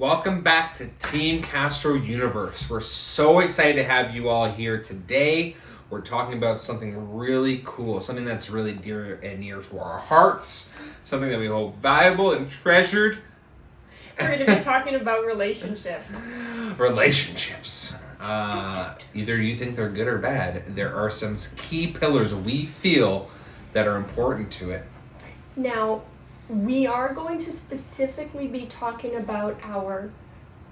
Welcome back to Team Castro Universe. We're so excited to have you all here today. We're talking about something really cool, something that's really dear and near to our hearts, something that we hold valuable and treasured. We're going to be talking about relationships. Relationships. Either you think they're good or bad. There are some key pillars we feel that are important to it. Now, we are going to specifically be talking about our,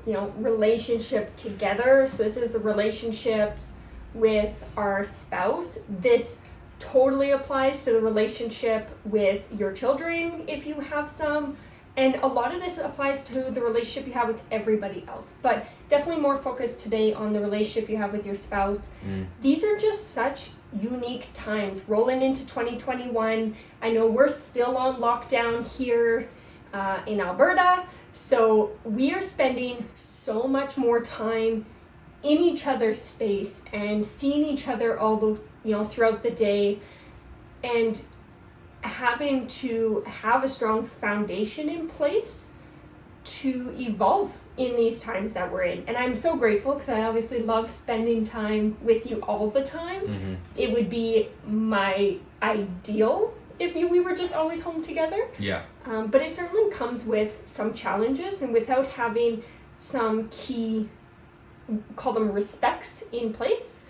relationship together. So this is relationships with our spouse. This totally applies to the relationship with your children, if you have some. And a lot of this applies to the relationship you have with everybody else. But definitely more focused today on the relationship you have with your spouse. These are just such unique times rolling into 2021. I know we're still on lockdown here in Alberta, so we are spending so much more time in each other's space and seeing each other throughout the day, and having to have a strong foundation in place to evolve in these times that we're in. And I'm so grateful because I obviously love spending time with you all the time. Mm-hmm. It would be my ideal if we were just always home together. Yeah. But it certainly comes with some challenges, and without having some key, call them respects in place,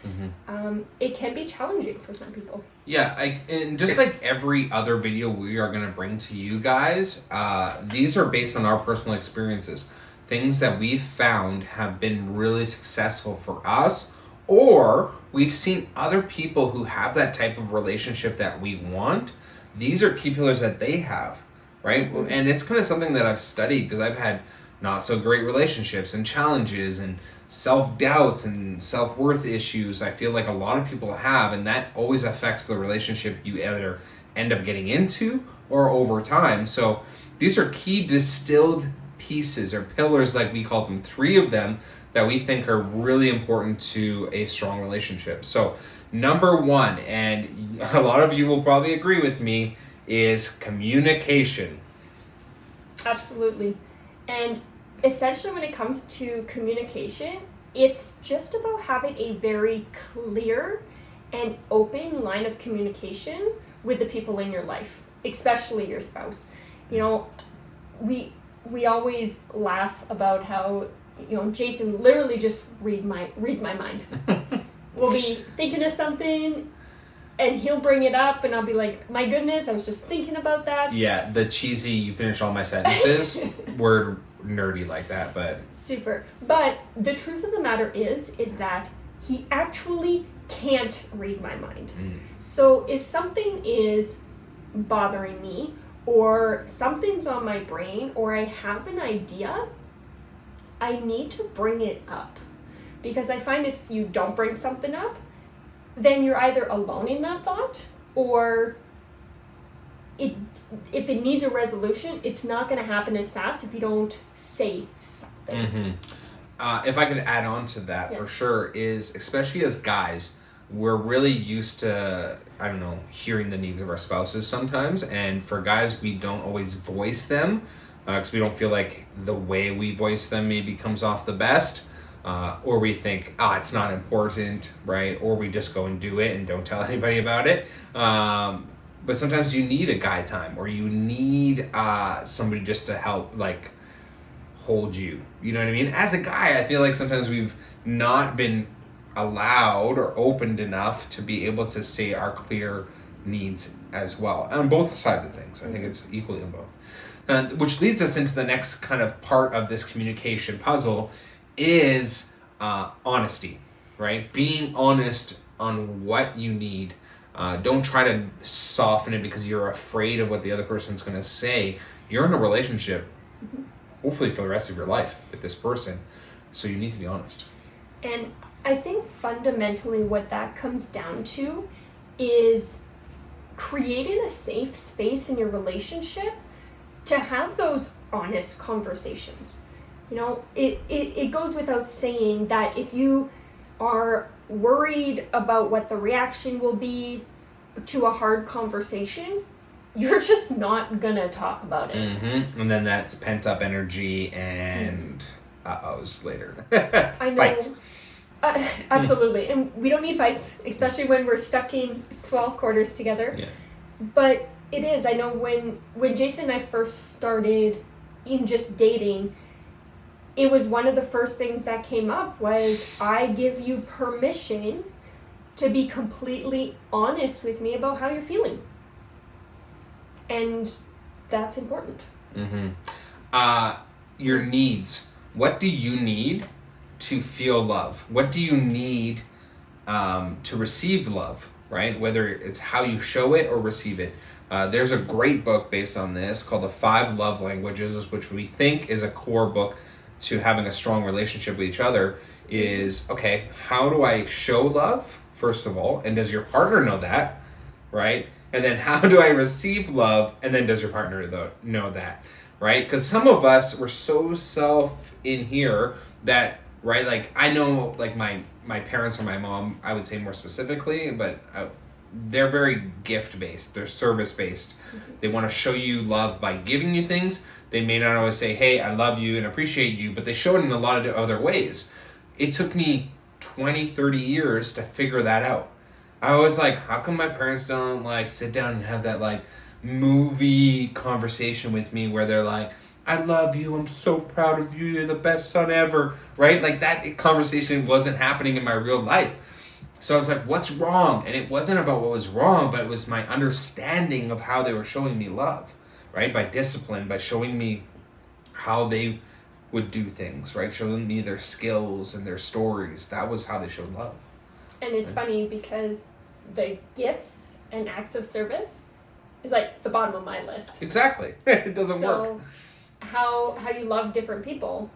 it can be challenging for some people. Yeah, and just like every other video we are going to bring to you guys, these are based on our personal experiences. Things that we've found have been really successful for us, or we've seen other people who have that type of relationship that we want. These are key pillars that they have, right? And it's kind of something that I've studied because I've had not so great relationships and challenges and self-doubts and self-worth issues. I feel like a lot of people have, and that always affects the relationship you either end up getting into or over time. So these are key distilled pieces or pillars, like we call them, 3 of them that we think are really important to a strong relationship. So number 1, and a lot of you will probably agree with me, is communication. Absolutely. And essentially, when it comes to communication, it's just about having a very clear and open line of communication with the people in your life, especially your spouse. We always laugh about how, Jason literally just reads my mind. We'll be thinking of something, and he'll bring it up, and I'll be like, my goodness, I was just thinking about that. Yeah, the cheesy, you finish all my sentences, we're nerdy like that, but... Super. But the truth of the matter is that he actually can't read my mind. So if something is bothering me, or something's on my brain, or I have an idea, I need to bring it up. Because I find if you don't bring something up, then you're either alone in that thought, or if it needs a resolution, it's not going to happen as fast if you don't say something. If I could add on to that, for sure, is especially as guys, we're really used to, hearing the needs of our spouses sometimes. And for guys, we don't always voice them because we don't feel like the way we voice them maybe comes off the best. Or we think, it's not important, right? Or we just go and do it and don't tell anybody about it. But sometimes you need a guy time, or you need somebody just to help, like, hold you. You know what I mean? As a guy, I feel like sometimes we've not been allowed or opened enough to be able to say our clear needs as well. On both sides of things. I think it's equally on both. Which leads us into the next kind of part of this communication puzzle is honesty, right? Being honest on what you need. Don't try to soften it because you're afraid of what the other person's going to say. You're in a relationship, hopefully for the rest of your life, with this person, so you need to be honest. And I think fundamentally what that comes down to is creating a safe space in your relationship to have those honest conversations. It goes without saying that if you are worried about what the reaction will be to a hard conversation, you're just not gonna talk about it. Mm-hmm. And then that's pent up energy and uh-ohs later. I know. Fights. Absolutely. And we don't need fights, especially when we're stuck in small quarters together. Yeah. But it is. I know when Jason and I first started in just dating, it was one of the first things that came up was I give you permission to be completely honest with me about how you're feeling. And that's important. Mm-hmm. Your needs. What do you need to feel love? What do you need to receive love, right? Whether it's how you show it or receive it. There's a great book based on this called The 5 Love Languages, which we think is a core book to having a strong relationship with each other. Is, okay, how do I show love, first of all? And does your partner know that, right? And then how do I receive love? And then does your partner know that, right? Because some of us, we're so self in here that, right, like I know like my parents or my mom, I would say more specifically, but they're very gift based. They're service based. They want to show you love by giving you things. They may not always say, hey, I love you and appreciate you, but they show it in a lot of other ways. It took me 20, 30 years to figure that out. I was like, how come my parents don't like sit down and have that like movie conversation with me where they're like, I love you, I'm so proud of you, you're the best son ever, right? Like that conversation wasn't happening in my real life. So I was like, what's wrong? And it wasn't about what was wrong, but it was my understanding of how they were showing me love, right? By discipline, by showing me how they would do things, right? Showing me their skills and their stories. That was how they showed love. And it's funny because the gifts and acts of service is like the bottom of my list. Exactly. It doesn't work. So how you love different people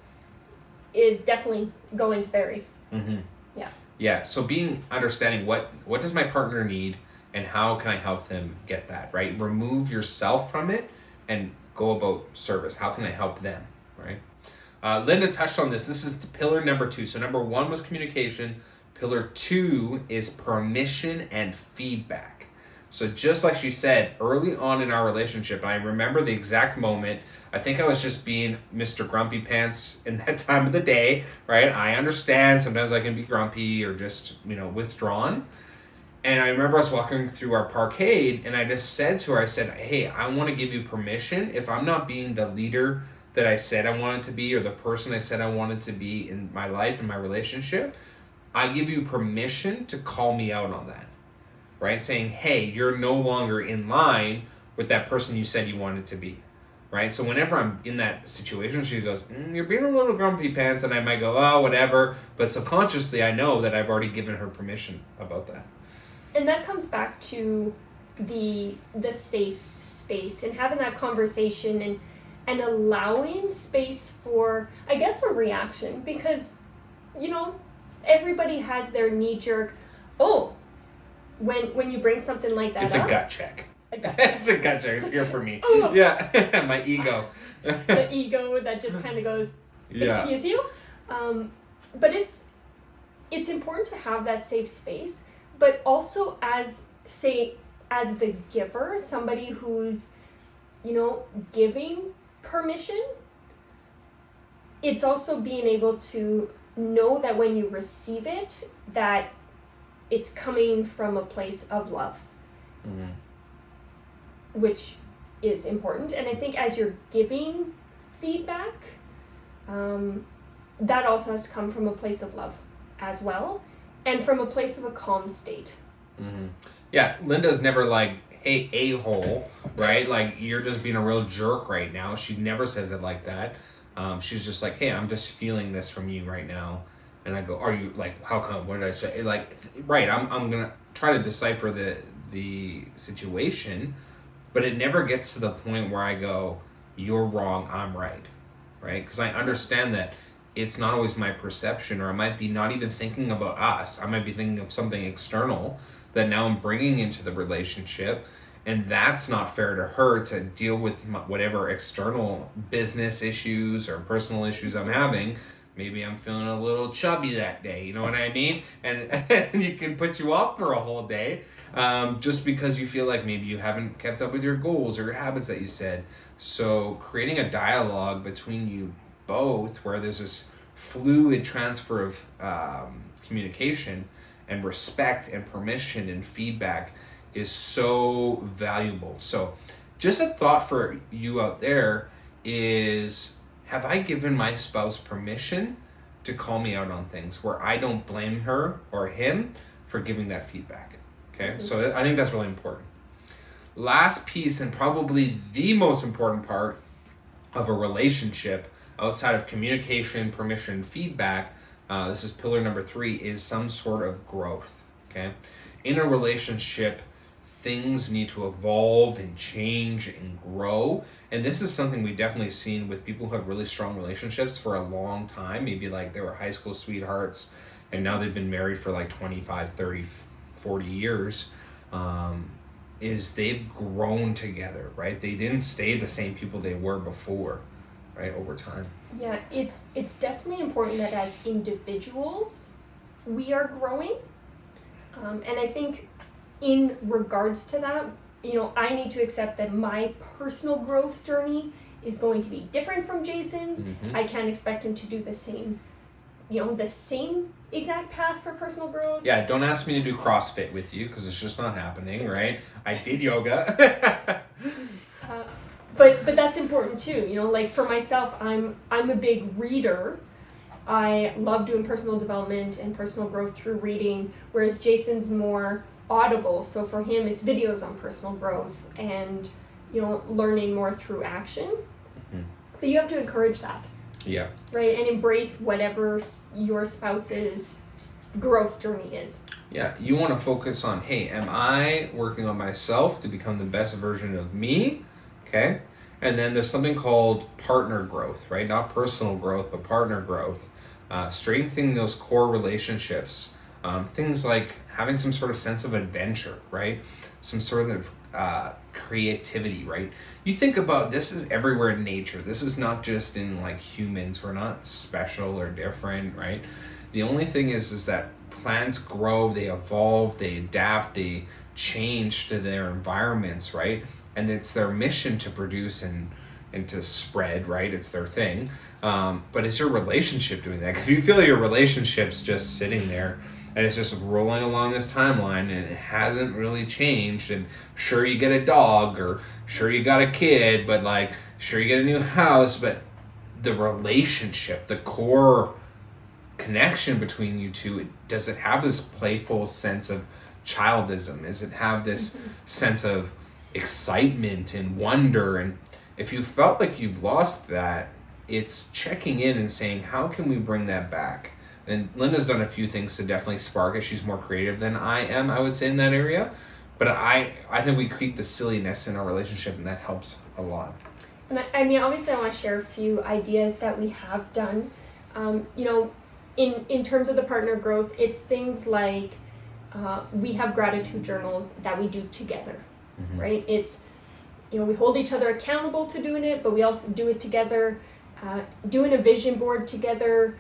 is definitely going to vary. Mm-hmm. Yeah. Yeah. So understanding what does my partner need and how can I help them get that, right? Remove yourself from it and go about service. How can I help them, right? Lynda touched on this. This is pillar number 2. So number 1 was communication. Pillar 2 is permission and feedback. So just like she said, early on in our relationship, and I remember the exact moment, I think I was just being Mr. Grumpy Pants in that time of the day, right? I understand sometimes I can be grumpy or just, withdrawn. And I remember us walking through our parkade and I just said to her, I said, hey, I want to give you permission. If I'm not being the leader that I said I wanted to be or the person I said I wanted to be in my life and my relationship, I give you permission to call me out on that, right? Saying, hey, you're no longer in line with that person you said you wanted to be, right? So whenever I'm in that situation, she goes, you're being a little grumpy pants, and I might go, oh, whatever. But subconsciously, I know that I've already given her permission about that. And that comes back to the safe space and having that conversation and allowing space for, I guess, a reaction. Because, everybody has their knee-jerk, when you bring something like that up. It's a gut check. It's a gut check. It's here for me. Oh. Yeah, my ego. The ego that just kind of goes, excuse you? But it's important to have that safe space, but also as the giver, somebody who's, giving permission, it's also being able to know that when you receive it, that it's coming from a place of love, which is important. And I think as you're giving feedback, that also has to come from a place of love as well, and from a place of a calm state. Mm-hmm. Yeah, Lynda's never like, hey, a-hole, right? Like, you're just being a real jerk right now. She never says it like that. She's just like, hey, I'm just feeling this from you right now. And I go, are you, like, how come? What did I say? Like, right, I'm going to try to decipher the situation, but it never gets to the point where I go, you're wrong, I'm right, right? Because I understand that it's not always my perception, or I might be not even thinking about us. I might be thinking of something external that now I'm bringing into the relationship, and that's not fair to her to deal with whatever external business issues or personal issues I'm having, maybe I'm feeling a little chubby that day, you know what I mean? And you can put you off for a whole day, just because you feel like maybe you haven't kept up with your goals or your habits that you said. So creating a dialogue between you both where there's this fluid transfer of communication and respect and permission and feedback is so valuable. So just a thought for you out there is, have I given my spouse permission to call me out on things where I don't blame her or him for giving that feedback? Okay, so I think that's really important. Last piece, and probably the most important part of a relationship outside of communication, permission, feedback, this is pillar number 3, is some sort of growth. Okay, in a relationship, things need to evolve and change and grow. And this is something we've definitely seen with people who have really strong relationships for a long time. Maybe like they were high school sweethearts and now they've been married for like 25, 30, 40 years. Is they've grown together, right? They didn't stay the same people they were before, right, over time. Yeah, it's definitely important that as individuals, we are growing. And I think in regards to that, I need to accept that my personal growth journey is going to be different from Jason's. Mm-hmm. I can't expect him to do the same exact path for personal growth. Yeah, don't ask me to do CrossFit with you because it's just not happening, right? I did yoga. But that's important too. Like for myself, I'm a big reader. I love doing personal development and personal growth through reading, whereas Jason's more audible. So for him, it's videos on personal growth and learning more through action. Mm-hmm. But you have to encourage that. Yeah. Right, and embrace whatever your spouse's growth journey is. Yeah, you want to focus on, hey, am I working on myself to become the best version of me? Okay. And then there's something called partner growth, right? Not personal growth, but partner growth. Strengthening those core relationships. Things like having some sort of sense of adventure, right? Some sort of creativity, right? You think about this is everywhere in nature. This is not just in like humans. We're not special or different, right? The only thing is that plants grow, they evolve, they adapt, they change to their environments, right? And it's their mission to produce and to spread, right? It's their thing. But it's your relationship doing that. If you feel your relationship's just sitting there and it's just rolling along this timeline and it hasn't really changed, and sure you get a dog or sure you got a kid, but like sure you get a new house, but the relationship, the core connection between you two, does it have this playful sense of childism? Does it have this sense of excitement and wonder? And if you felt like you've lost that, it's checking in and saying, how can we bring that back? And Lynda's done a few things to definitely spark it. She's more creative than I am, I would say, in that area. But I think we keep the silliness in our relationship, and that helps a lot. And I mean, obviously I want to share a few ideas that we have done. In terms of the partner growth, it's things like we have gratitude journals that we do together, right? It's, we hold each other accountable to doing it, but we also do it together. Doing a vision board together,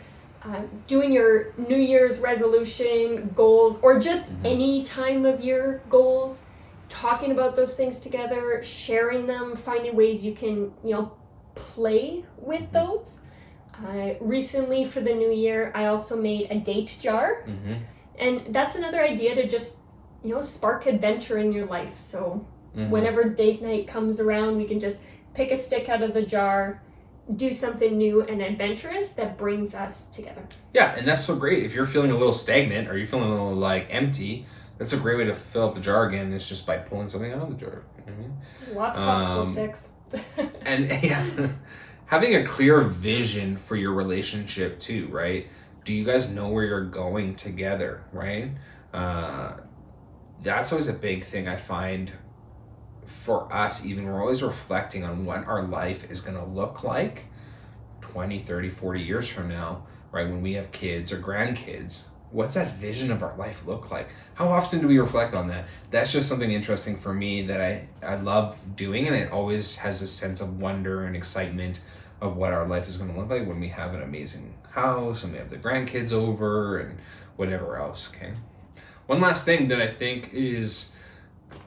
doing your New Year's resolution goals, or just any time of year goals, talking about those things together, sharing them, finding ways you can, play with those. Recently for the new year, I also made a date jar. And that's another idea to just, spark adventure in your life. So whenever date night comes around, we can just pick a stick out of the jar, do something new and adventurous that brings us together. Yeah, and that's so great. If you're feeling a little stagnant or you're feeling a little like empty, that's a great way to fill up the jar again. It's just by pulling something out of the jar. Lots of popsicle sticks. And yeah, having a clear vision for your relationship too, right? Do you guys know where you're going together, right? That's always a big thing I find for us. Even we're always reflecting on what our life is going to look like 20, 30, 40 years from now, right? When we have kids or grandkids, what's that vision of our life look like? How often do we reflect on that? That's just something interesting for me that I love doing, and it always has a sense of wonder and excitement of what our life is going to look like when we have an amazing house and we have the grandkids over and whatever else, okay? One last thing that I think is,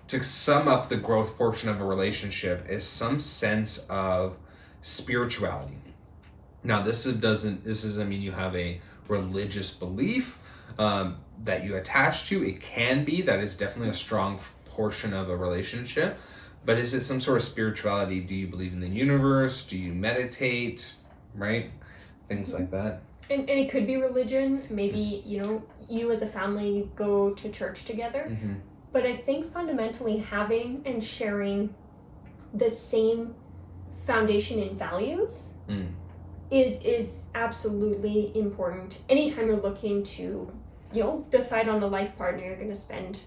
to sum up the growth portion of a relationship, is some sense of spirituality. Now, this doesn't mean you have a religious belief that you attach to. It can be, that is definitely a strong portion of a relationship. But is it some sort of spirituality? Do you believe in the universe? Do you meditate? Right? Things like that. And it could be religion. Maybe, you as a family go to church together. Mm-hmm. But I think fundamentally having and sharing the same foundation in values is absolutely important. Anytime you're looking to, decide on a life partner you're going to spend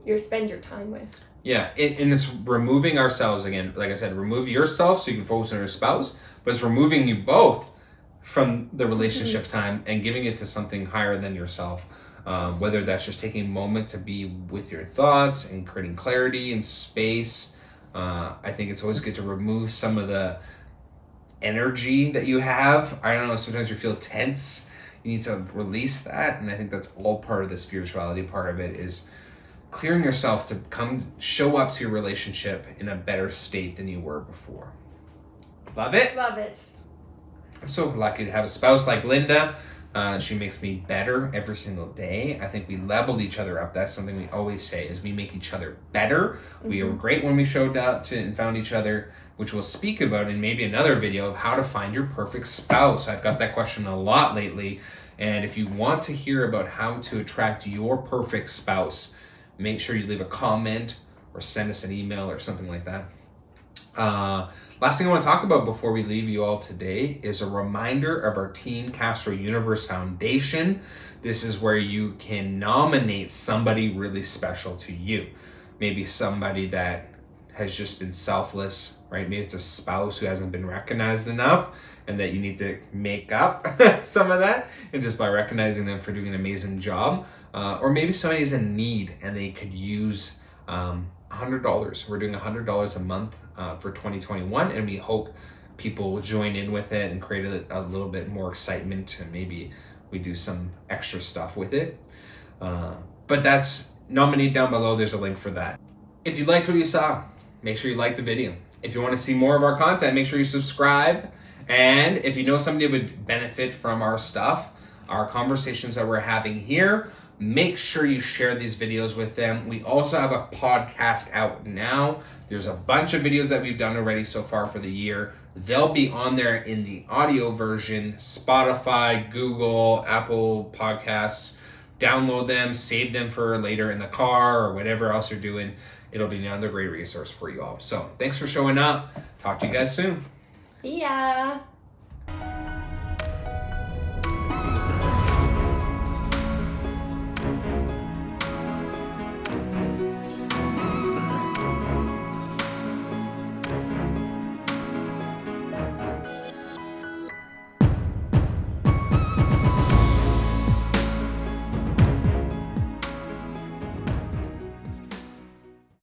your time with. Yeah, and it's removing ourselves again. Like I said, remove yourself so you can focus on your spouse, but it's removing you both from the relationship time and giving it to something higher than yourself. Whether that's just taking a moment to be with your thoughts and creating clarity and space. I think it's always good to remove some of the energy that you have. I don't know, sometimes you feel tense. You need to release that, and I think that's all part of the spirituality part of it, is clearing yourself to show up to your relationship in a better state than you were before. Love it? Love it. I'm so lucky to have a spouse like Lynda. She makes me better every single day. I think we leveled each other up. That's something we always say, is we make each other better. Mm-hmm. We were great when we showed up and found each other, which we'll speak about in maybe another video of how to find your perfect spouse. I've got that question a lot lately. And if you want to hear about how to attract your perfect spouse, make sure you leave a comment or send us an email or something like that. Last thing I want to talk about before we leave you all today is a reminder of our Team Castro Universe Foundation. This is where you can nominate somebody really special to you. Maybe somebody that has just been selfless, right? Maybe it's a spouse who hasn't been recognized enough and that you need to make up some of that, and just by recognizing them for doing an amazing job. Or maybe somebody's in need and they could use $100. We're doing $100 a month for 2021, and we hope people will join in with it and create a little bit more excitement, and maybe we do some extra stuff with it. But that's Nominate down below. There's a link for that. If you liked what you saw, make sure you like the video. If you want to see more of our content, make sure you subscribe. And if you know somebody would benefit from our stuff, our conversations that we're having here, make sure you share these videos with them. We also have a podcast out now. There's a bunch of videos that we've done already so far for the year. They'll be on there in the audio version, Spotify, Google, Apple Podcasts. Download them, save them for later in the car or whatever else you're doing. It'll be another great resource for you all. So thanks for showing up. Talk to you guys soon. See ya.